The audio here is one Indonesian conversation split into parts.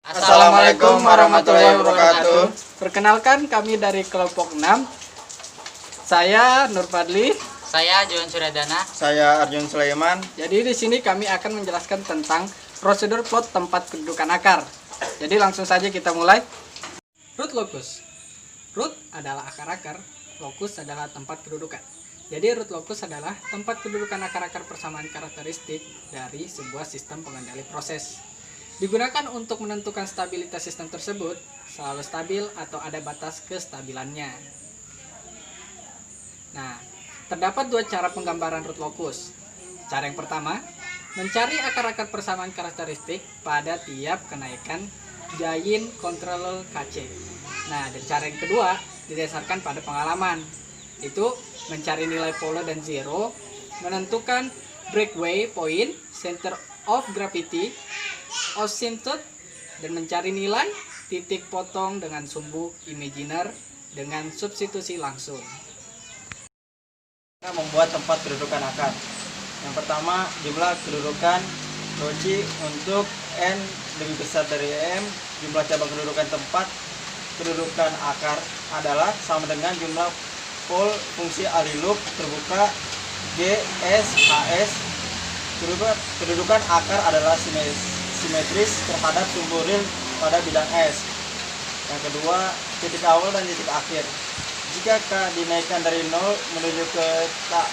Assalamualaikum warahmatullahi wabarakatuh. Perkenalkan, kami dari kelompok 6. Saya Nur Fadli. Saya Johan Suryadana. Saya Arjun Sulaiman. Jadi di sini kami akan menjelaskan tentang prosedur plot tempat kedudukan akar. Jadi langsung saja kita mulai. Root locus. Root adalah akar-akar, locus adalah tempat kedudukan. Jadi root locus adalah tempat kedudukan akar-akar persamaan karakteristik dari sebuah sistem pengendali proses. Digunakan untuk menentukan stabilitas sistem tersebut selalu stabil atau ada batas kestabilannya. Nah, terdapat dua cara penggambaran root locus. Cara yang pertama, mencari akar-akar persamaan karakteristik pada tiap kenaikan gain control KC. Nah, dan cara yang kedua didasarkan pada pengalaman, itu mencari nilai pole dan zero, menentukan breakaway point, center of gravity, asymptote, dan mencari nilai titik potong dengan sumbu imaginer dengan substitusi langsung. Kita membuat tempat kedudukan akar. Yang pertama, jumlah kedudukan Cauchy untuk N lebih besar dari M. Jumlah cabang kedudukan tempat kedudukan akar adalah sama dengan jumlah pole fungsi aliloop terbuka G, S, HS. Kedudukan akar adalah simetris terhadap sumbu real pada bidang S. Yang kedua, titik awal dan titik akhir. Jika K dinaikkan dari 0 menuju ke tak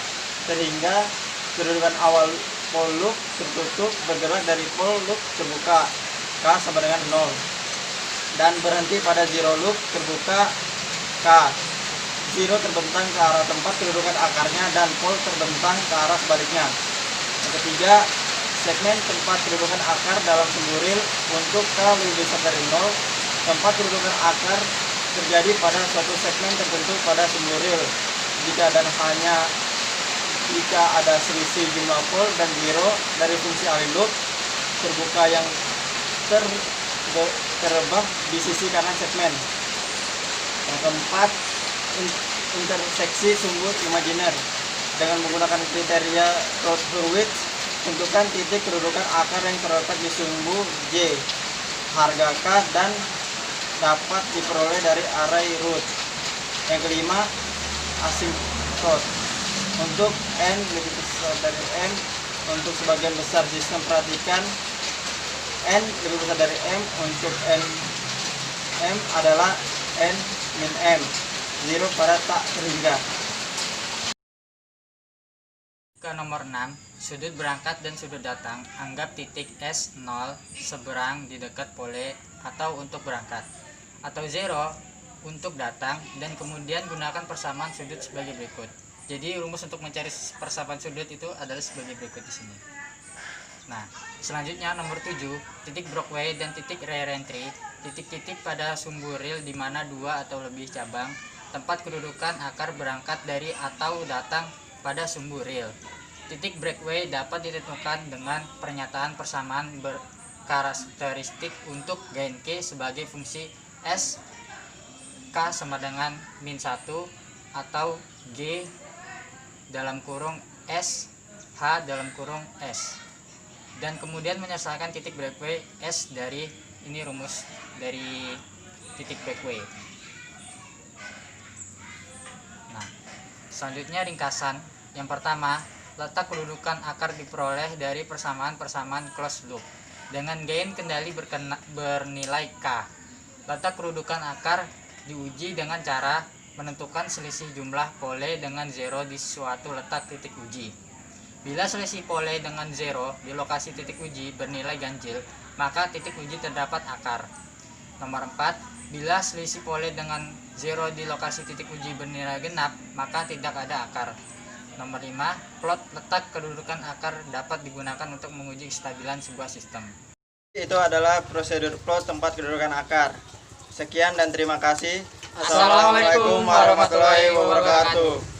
terhingga, kedudukan awal pole loop tertutup bergerak dari pole loop terbuka K sama dengan 0 dan berhenti pada zero loop terbuka K. Zero terbentang ke arah tempat kedudukan akarnya dan pole terbentang ke arah sebaliknya. Yang ketiga, segmen tempat kedudukan akar dalam sumbu real untuk K lebih besar dari 0. Tempat kedudukan akar terjadi pada suatu segmen tertentu pada sumbu real jika dan hanya jika ada selisih jumlah pole dan zero dari fungsi aliloop terbuka yang terrebah di sisi kanan segmen. Yang keempat, interseksi sumbu imajiner dengan menggunakan kriteria Roth-Hurwitz. Tentukan titik kedudukan akar yang terletak di sumbu J, harga K, dan dapat diperoleh dari array root. Yang kelima, asymptote untuk N lebih besar dari M. Untuk sebagian besar sistem perhatikan N lebih besar dari M. Untuk N M adalah N min M, 0 pada tak terhingga. Ke nomor 6, sudut berangkat dan sudut datang, anggap titik S0 seberang di dekat pole atau untuk berangkat, atau 0 untuk datang, dan kemudian gunakan persamaan sudut sebagai berikut. Jadi rumus untuk mencari persamaan sudut itu adalah sebagai berikut di sini. Nah, selanjutnya nomor 7, titik breakaway dan titik re-entry, titik-titik pada sumbu real di mana dua atau lebih cabang tempat kedudukan akar berangkat dari atau datang pada sumbu real. Titik breakaway dapat ditentukan dengan pernyataan persamaan berkarakteristik untuk gain K sebagai fungsi S K sama dengan min 1 atau G dalam kurung S H dalam kurung S, dan kemudian menyelesaikan titik breakaway S dari ini rumus dari titik breakaway. Nah, selanjutnya ringkasan. Yang pertama, letak kedudukan akar diperoleh dari persamaan-persamaan closed loop dengan gain kendali bernilai K. Letak kedudukan akar diuji dengan cara menentukan selisih jumlah pole dengan 0 di suatu letak titik uji. Bila selisih pole dengan 0 di lokasi titik uji bernilai ganjil, maka titik uji terdapat akar. Nomor 4, bila selisih pole dengan 0 di lokasi titik uji bernilai genap, maka tidak ada akar. Nomor 5, plot letak kedudukan akar dapat digunakan untuk menguji kestabilan sebuah sistem. Itu adalah prosedur plot tempat kedudukan akar. Sekian dan terima kasih. Assalamualaikum warahmatullahi wabarakatuh.